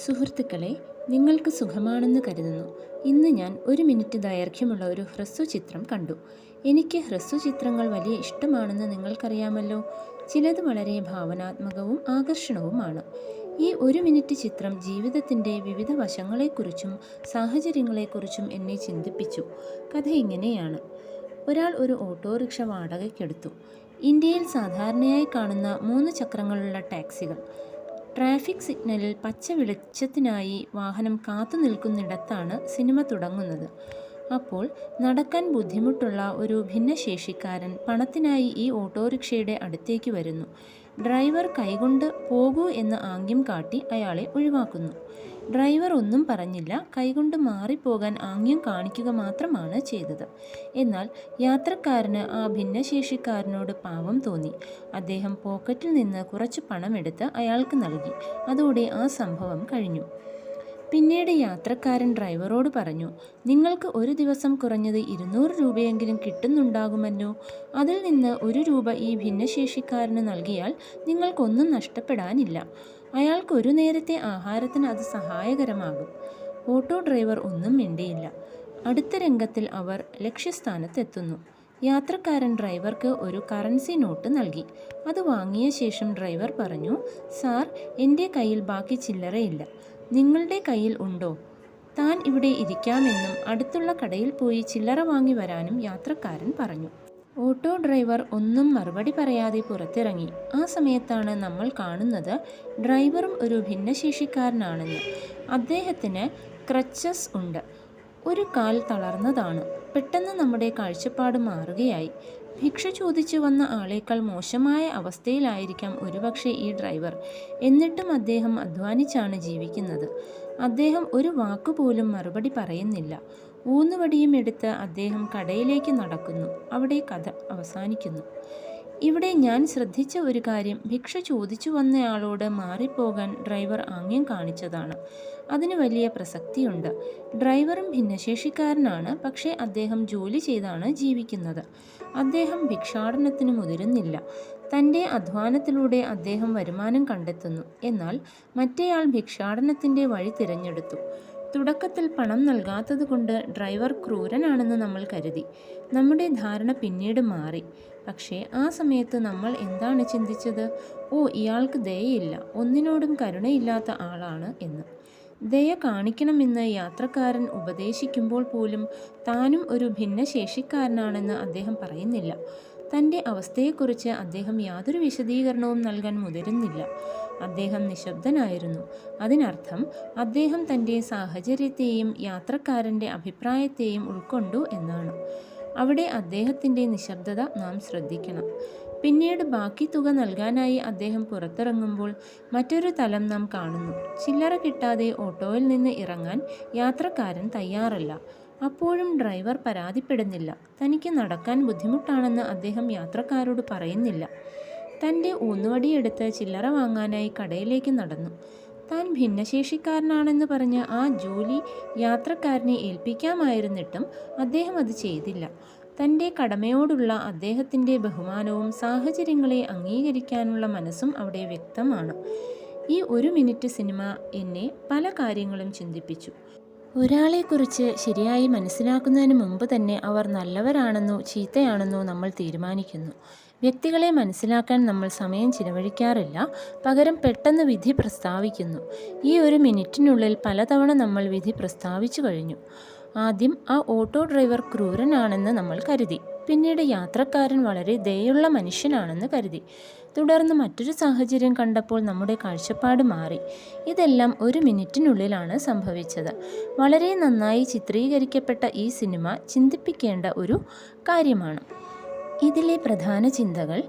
സുഹൃത്തുക്കളെ, നിങ്ങൾക്ക് സുഖമാണെന്ന് കരുതുന്നു. ഇന്ന് ഞാൻ 1 മിനിറ്റ് ദൈർഘ്യമുള്ള ഒരു ഹ്രസ്വചിത്രം കണ്ടു. എനിക്ക് ഹ്രസ്വചിത്രങ്ങൾ വലിയ ഇഷ്ടമാണെന്ന് നിങ്ങൾക്കറിയാമല്ലോ. ചിലത് വളരെ ഭാവനാത്മകവും ആകർഷണവുമാണ്. ഈ 1 മിനിറ്റ് ചിത്രം ജീവിതത്തിൻ്റെ വിവിധ വശങ്ങളെക്കുറിച്ചും സാഹചര്യങ്ങളെക്കുറിച്ചും എന്നെ ചിന്തിപ്പിച്ചു. കഥ ഇങ്ങനെയാണ്. ഒരാൾ ഒരു ഓട്ടോറിക്ഷ വാടകയ്ക്കെടുത്തു. ഇന്ത്യയിൽ സാധാരണയായി കാണുന്ന 3 ചക്രങ്ങളുള്ള ടാക്സികൾ. ട്രാഫിക് സിഗ്നലിൽ പച്ച വെളിച്ചത്തിനായി വാഹനം കാത്തു നിൽക്കുന്നിടത്താണ് സിനിമ തുടങ്ങുന്നത്. അപ്പോൾ നടക്കാൻ ബുദ്ധിമുട്ടുള്ള ഒരു ഭിന്നശേഷിക്കാരൻ പണത്തിനായി ഈ ഓട്ടോറിക്ഷയുടെ അടുത്തേക്ക് വരുന്നു. ഡ്രൈവർ കൈകൊണ്ട് പോകൂ എന്ന് ആംഗ്യം കാട്ടി അയാളെ ഒഴിവാക്കുന്നു. ഡ്രൈവർ ഒന്നും പറഞ്ഞില്ല, കൈകൊണ്ട് മാറിപ്പോകാൻ ആംഗ്യം കാണിക്കുക മാത്രമാണ് ചെയ്തത്. എന്നാൽ യാത്രക്കാരന് ആ ഭിന്നശേഷിക്കാരനോട് പാവം തോന്നി. അദ്ദേഹം പോക്കറ്റിൽ നിന്ന് കുറച്ച് പണമെടുത്ത് അയാൾക്ക് നൽകി. അതോടെ ആ സംഭവം കഴിഞ്ഞു. പിന്നീട് യാത്രക്കാരൻ ഡ്രൈവറോട് പറഞ്ഞു, നിങ്ങൾക്ക് ഒരു ദിവസം കുറഞ്ഞത് 200 രൂപയെങ്കിലും കിട്ടുന്നുണ്ടാകുമല്ലോ. അതിൽ നിന്ന് 1 രൂപ ഈ ഭിന്നശേഷിക്കാരന് നൽകിയാൽ നിങ്ങൾക്കൊന്നും നഷ്ടപ്പെടാനില്ല. അയാൾക്ക് ഒരു നേരത്തെ ആഹാരത്തിന് അത് സഹായകരമാകും. ഓട്ടോ ഡ്രൈവർ ഒന്നും മിണ്ടിയില്ല. അടുത്ത രംഗത്തിൽ അവർ ലക്ഷ്യസ്ഥാനത്തെത്തുന്നു. യാത്രക്കാരൻ ഡ്രൈവർക്ക് ഒരു കറൻസി നോട്ട് നൽകി. അത് വാങ്ങിയ ശേഷം ഡ്രൈവർ പറഞ്ഞു, സാർ, എൻ്റെ കയ്യിൽ ബാക്കി ചില്ലറയില്ല. നിങ്ങളുടെ കയ്യിൽ ഉണ്ടോ? താൻ ഇവിടെ ഇരിക്കാമെന്നും അടുത്തുള്ള കടയിൽ പോയി ചില്ലറ വാങ്ങി വരാനും യാത്രക്കാരൻ പറഞ്ഞു. ഓട്ടോ ഡ്രൈവർ ഒന്നും മറുപടി പറയാതെ പുറത്തിറങ്ങി. ആ സമയത്താണ് നമ്മൾ കാണുന്നത് ഡ്രൈവറും ഒരു ഭിന്നശേഷിക്കാരനാണെന്ന്. അദ്ദേഹത്തിന് ക്രച്ചസ് ഉണ്ട്. ഒരു കാൽ തളർന്നതാണ്. പെട്ടെന്ന് നമ്മുടെ കാഴ്ചപ്പാട് മാറുകയായി. ഭിക്ഷ ചോദിച്ചു വന്ന ആളേക്കാൾ മോശമായ അവസ്ഥയിലായിരിക്കാം ഒരുപക്ഷെ ഈ ഡ്രൈവർ. എന്നിട്ടും അദ്ദേഹം അധ്വാനിച്ചാണ് ജീവിക്കുന്നത്. അദ്ദേഹം ഒരു വാക്കുപോലും മറുപടി പറയുന്നില്ല. ഊന്നുവടിയും എടുത്ത് അദ്ദേഹം കടയിലേക്ക് നടക്കുന്നു. അവിടെ കഥ അവസാനിക്കുന്നു. ഇവിടെ ഞാൻ ശ്രദ്ധിച്ച ഒരു കാര്യം, ഭിക്ഷ ചോദിച്ചു വന്നയാളോട് മാറിപ്പോകാൻ ഡ്രൈവർ ആംഗ്യം കാണിച്ചതാണ്. അതിന് വലിയ പ്രസക്തിയുണ്ട്. ഡ്രൈവറും ഭിന്നശേഷിക്കാരനാണ്, പക്ഷേ അദ്ദേഹം ജോലി ചെയ്താണ് ജീവിക്കുന്നത്. അദ്ദേഹം ഭിക്ഷാടനത്തിന് മുതിരുന്നില്ല. തൻ്റെ അധ്വാനത്തിലൂടെ അദ്ദേഹം വരുമാനം കണ്ടെത്തുന്നു. എന്നാൽ മറ്റേയാൾ ഭിക്ഷാടനത്തിൻ്റെ വഴി തിരഞ്ഞെടുത്തു. തുടക്കത്തിൽ പണം നൽകാത്തതുകൊണ്ട് ഡ്രൈവർ ക്രൂരനാണെന്ന് നമ്മൾ കരുതി. നമ്മുടെ ധാരണ പിന്നീട് മാറി. പക്ഷേ ആ സമയത്ത് നമ്മൾ എന്താണ് ചിന്തിച്ചത്? ഓ, ഇയാൾക്ക് ദയയില്ല, ഒന്നിനോടും കരുണയില്ലാത്ത ആളാണ് എന്ന്. ദയ കാണിക്കണമെന്ന് യാത്രക്കാരൻ ഉപദേശിക്കുമ്പോൾ പോലും താനും ഒരു ഭിന്നശേഷിക്കാരനാണെന്ന് അദ്ദേഹം പറയുന്നില്ല. തൻ്റെ അവസ്ഥയെക്കുറിച്ച് അദ്ദേഹം യാതൊരു വിശദീകരണവും നൽകാൻ മുതിരുന്നില്ല. അദ്ദേഹം നിശബ്ദനായിരുന്നു. അതിനർത്ഥം അദ്ദേഹം തൻ്റെ സാഹചര്യത്തെയും യാത്രക്കാരൻ്റെ അഭിപ്രായത്തെയും ഉൾക്കൊണ്ടു എന്നാണ്. അവിടെ അദ്ദേഹത്തിൻ്റെ നിശബ്ദത നാം ശ്രദ്ധിക്കണം. പിന്നീട് ബാക്കി തുക നൽകാനായി അദ്ദേഹം പുറത്തിറങ്ങുമ്പോൾ മറ്റൊരു തലം നാം കാണുന്നു. ചില്ലറ കിട്ടാതെ ഓട്ടോയിൽ നിന്ന് ഇറങ്ങാൻ യാത്രക്കാരൻ തയ്യാറല്ല. അപ്പോഴും ഡ്രൈവർ പരാതിപ്പെടുന്നില്ല. തനിക്ക് നടക്കാൻ ബുദ്ധിമുട്ടാണെന്ന് അദ്ദേഹം യാത്രക്കാരോട് പറയുന്നില്ല. തൻ്റെ ഊന്നുവടിയെടുത്ത് ചില്ലറ വാങ്ങാനായി കടയിലേക്ക് നടന്നു. താൻ ഭിന്നശേഷിക്കാരനാണെന്ന് പറഞ്ഞ് ആ ജോലി യാത്രക്കാരനെ ഏൽപ്പിക്കാമായിരുന്നിട്ടും അദ്ദേഹം അത് ചെയ്തില്ല. തൻ്റെ കടമയോടുള്ള അദ്ദേഹത്തിൻ്റെ ബഹുമാനവും സാഹചര്യങ്ങളെ അംഗീകരിക്കാനുള്ള മനസ്സും അവിടെ വ്യക്തമാണ്. ഈ 1 മിനിറ്റ് സിനിമ എന്നെ പല കാര്യങ്ങളും ചിന്തിപ്പിച്ചു. ഒരാളെക്കുറിച്ച് ശരിയായി മനസ്സിലാക്കുന്നതിന് മുമ്പ് തന്നെ അവർ നല്ലവരാണെന്നോ ചീത്തയാണെന്നോ നമ്മൾ തീരുമാനിക്കുന്നു. വ്യക്തികളെ മനസ്സിലാക്കാൻ നമ്മൾ സമയം ചിലവഴിക്കാറില്ല. പകരം പെട്ടെന്ന് വിധി പ്രസ്താവിക്കുന്നു. ഈ 1 മിനിറ്റിനുള്ളിൽ പലതവണ നമ്മൾ വിധി പ്രസ്താവിച്ചു കഴിഞ്ഞു. ആദ്യം ആ ഓട്ടോ ഡ്രൈവർ ക്രൂരനാണെന്ന് നമ്മൾ കരുതി. പിന്നീട് യാത്രക്കാരൻ വളരെ ദയുള്ള മനുഷ്യനാണെന്ന് കരുതി. തുടർന്ന് മറ്റൊരു സാഹചര്യം കണ്ടപ്പോൾ നമ്മുടെ കാഴ്ചപ്പാട് മാറി. ഇതെല്ലാം 1 മിനിറ്റിനുള്ളിലാണ് സംഭവിച്ചത്. വളരെ നന്നായി ചിത്രീകരിക്കപ്പെട്ട ഈ സിനിമ ചിന്തിപ്പിക്കേണ്ട ഒരു കാര്യമാണ്. ഇതിലെ പ്രധാന ചിന്തകൾ: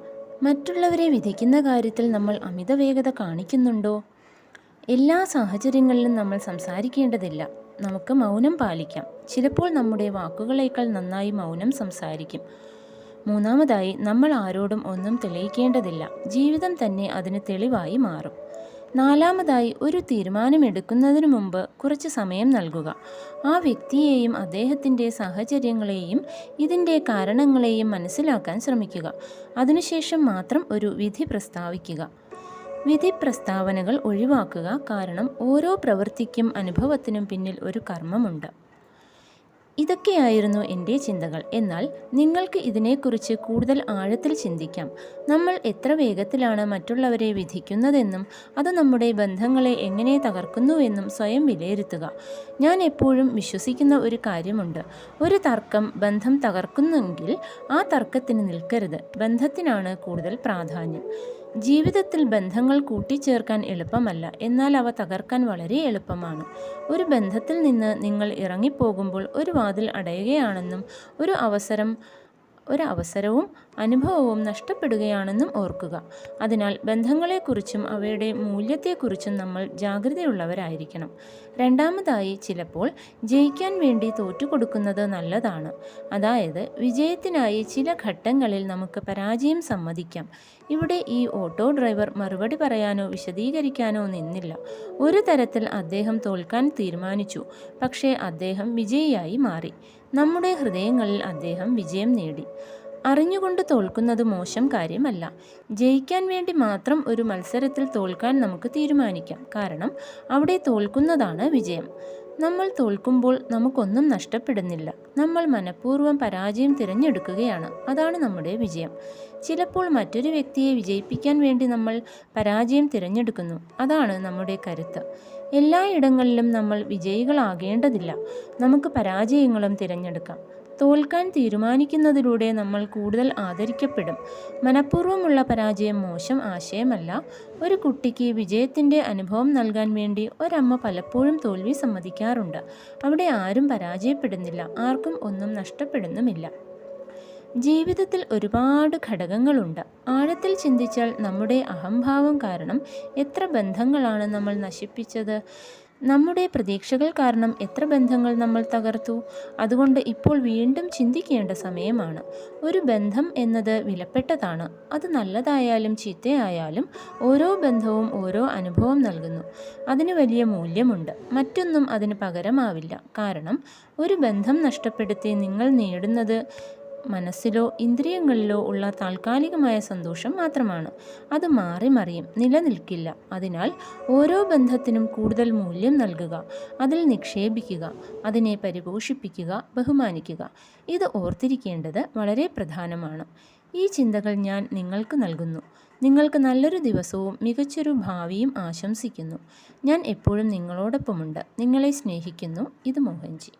മറ്റുള്ളവരെ വിധിക്കുന്ന കാര്യത്തിൽ നമ്മൾ അമിത വേഗത കാണിക്കുന്നുണ്ടോ? എല്ലാ സാഹചര്യങ്ങളിലും നമ്മൾ സംസാരിക്കേണ്ടതില്ല. നമുക്ക് മൗനം പാലിക്കാം. ചിലപ്പോൾ നമ്മുടെ വാക്കുകളേക്കാൾ നന്നായി മൗനം സംസാരിക്കും. മൂന്നാമതായി, നമ്മൾ ആരോടും ഒന്നും തെളിയിക്കേണ്ടതില്ല. ജീവിതം തന്നെ അതിന് തെളിവായി മാറും. നാലാമതായി, ഒരു തീരുമാനമെടുക്കുന്നതിനു മുമ്പ് കുറച്ച് സമയം നൽകുക. ആ വ്യക്തിയെയും അദ്ദേഹത്തിൻ്റെ സാഹചര്യങ്ങളെയും ഇതിൻ്റെ കാരണങ്ങളെയും മനസ്സിലാക്കാൻ ശ്രമിക്കുക. അതിനുശേഷം മാത്രം ഒരു വിധി പ്രസ്താവിക്കുക. വിധി പ്രസ്താവനകൾ ഒഴിവാക്കുക, കാരണം ഓരോ പ്രവൃത്തിക്കും അനുഭവത്തിനും പിന്നിൽ ഒരു കർമ്മമുണ്ട്. ഇതൊക്കെയായിരുന്നു എൻ്റെ ചിന്തകൾ. എന്നാൽ നിങ്ങൾക്ക് ഇതിനെക്കുറിച്ച് കൂടുതൽ ആഴത്തിൽ ചിന്തിക്കാം. നമ്മൾ എത്ര വേഗത്തിലാണ് മറ്റുള്ളവരെ വിധിക്കുന്നതെന്നും അത് നമ്മുടെ ബന്ധങ്ങളെ എങ്ങനെ തകർക്കുന്നുവെന്നും സ്വയം വിലയിരുത്തുക. ഞാൻ എപ്പോഴും വിശ്വസിക്കുന്ന ഒരു കാര്യമുണ്ട്: ഒരു തർക്കം ബന്ധം തകർക്കുന്നെങ്കിൽ ആ തർക്കത്തിന് നിൽക്കരുത്, ബന്ധത്തിനാണ് കൂടുതൽ പ്രാധാന്യം. ജീവിതത്തിൽ ബന്ധങ്ങൾ കൂട്ടിച്ചേർക്കാൻ എളുപ്പമല്ല, എന്നാൽ അവ തകർക്കാൻ വളരെ എളുപ്പമാണ്. ഒരു ബന്ധത്തിൽ നിന്ന് നിങ്ങൾ ഇറങ്ങിപ്പോകുമ്പോൾ ഒരു വാതിൽ അടയുകയാണെന്നും ഒരു അവസരവും അനുഭവവും നഷ്ടപ്പെടുകയാണെന്നും ഓർക്കുക. അതിനാൽ ബന്ധങ്ങളെക്കുറിച്ചും അവയുടെ മൂല്യത്തെക്കുറിച്ചും നമ്മൾ ജാഗ്രതയുള്ളവരായിരിക്കണം. രണ്ടാമതായി, ചിലപ്പോൾ ജയിക്കാൻ വേണ്ടി തോറ്റുകൊടുക്കുന്നത് നല്ലതാണ്. അതായത്, വിജയത്തിനായി ചില ഘട്ടങ്ങളിൽ നമുക്ക് പരാജയം സമ്മതിക്കാം. ഇവിടെ ഈ ഓട്ടോ ഡ്രൈവർ മറുപടി പറയാനോ വിശദീകരിക്കാനോ നിന്നില്ല. ഒരു തരത്തിൽ അദ്ദേഹം തോൽക്കാൻ തീരുമാനിച്ചു, പക്ഷേ അദ്ദേഹം വിജയിയായി മാറി. നമ്മുടെ ഹൃദയങ്ങളിൽ അദ്ദേഹം വിജയം നേടി. അറിഞ്ഞുകൊണ്ട് തോൽക്കുന്നത് മോശം കാര്യമല്ല. ജയിക്കാൻ വേണ്ടി മാത്രം ഒരു മത്സരത്തിൽ തോൽക്കാൻ നമുക്ക് തീരുമാനിക്കാം, കാരണം അവിടെ തോൽക്കുന്നതാണ് വിജയം. നമ്മൾ തോൽക്കുമ്പോൾ നമുക്കൊന്നും നഷ്ടപ്പെടുന്നില്ല. നമ്മൾ മനഃപൂർവ്വം പരാജയം തിരഞ്ഞെടുക്കുകയാണ്. അതാണ് നമ്മുടെ വിജയം. ചിലപ്പോൾ മറ്റൊരു വ്യക്തിയെ വിജയിപ്പിക്കാൻ വേണ്ടി നമ്മൾ പരാജയം തിരഞ്ഞെടുക്കുന്നു. അതാണ് നമ്മുടെ കരുത്ത്. എല്ലായിടങ്ങളിലും നമ്മൾ വിജയികളാകേണ്ടതില്ല. നമുക്ക് പരാജയങ്ങളും തിരഞ്ഞെടുക്കാം. തോൽക്കാൻ തീരുമാനിക്കുന്നതിലൂടെ നമ്മൾ കൂടുതൽ ആദരിക്കപ്പെടും. മനഃപൂർവ്വമുള്ള പരാജയം മോശം ആശയമല്ല. ഒരു കുട്ടിക്ക് വിജയത്തിൻ്റെ അനുഭവം നൽകാൻ വേണ്ടി ഒരമ്മ പലപ്പോഴും തോൽവി സമ്മതിക്കാറുണ്ട്. അവിടെ ആരും പരാജയപ്പെടുന്നില്ല, ആർക്കും ഒന്നും നഷ്ടപ്പെടുന്നുമില്ല. ജീവിതത്തിൽ ഒരുപാട് ഘടകങ്ങളുണ്ട്. ആഴത്തിൽ ചിന്തിച്ചാൽ നമ്മുടെ അഹംഭാവം കാരണം എത്ര ബന്ധങ്ങളാണ് നമ്മൾ നശിപ്പിച്ചത്. നമ്മുടെ പ്രതീക്ഷകൾ കാരണം എത്ര ബന്ധങ്ങൾ നമ്മൾ തകർത്തു. അതുകൊണ്ട് ഇപ്പോൾ വീണ്ടും ചിന്തിക്കേണ്ട സമയമാണ്. ഒരു ബന്ധം എന്നത് വിലപ്പെട്ടതാണ്. അത് നല്ലതായാലും ചീത്തയായാലും ഓരോ ബന്ധവും ഓരോ അനുഭവം നൽകുന്നു. അതിന് വലിയ മൂല്യമുണ്ട്. മറ്റൊന്നും അതിന് പകരമാവില്ല. കാരണം ഒരു ബന്ധം നഷ്ടപ്പെടുത്തി നിങ്ങൾ നേടുന്നത് മനസ്സിലോ ഇന്ദ്രിയങ്ങളിലോ ഉള്ള താൽക്കാലികമായ സന്തോഷം മാത്രമാണ്. അത് മാറി മറിയും, നിലനിൽക്കില്ല. അതിനാൽ ഓരോ ബന്ധത്തിനും കൂടുതൽ മൂല്യം നൽകുക, അതിൽ നിക്ഷേപിക്കുക, അതിനെ പരിപോഷിപ്പിക്കുക, ബഹുമാനിക്കുക. ഇത് ഓർത്തിരിക്കേണ്ടത് വളരെ പ്രധാനമാണ്. ഈ ചിന്തകൾ ഞാൻ നിങ്ങൾക്ക് നൽകുന്നു. നിങ്ങൾക്ക് നല്ലൊരു ദിവസവും മികച്ചൊരു ഭാവിയും ആശംസിക്കുന്നു. ഞാൻ എപ്പോഴും നിങ്ങളോടൊപ്പമുണ്ട്. നിങ്ങളെ സ്നേഹിക്കുന്നു. ഇത് മോഹൻജി.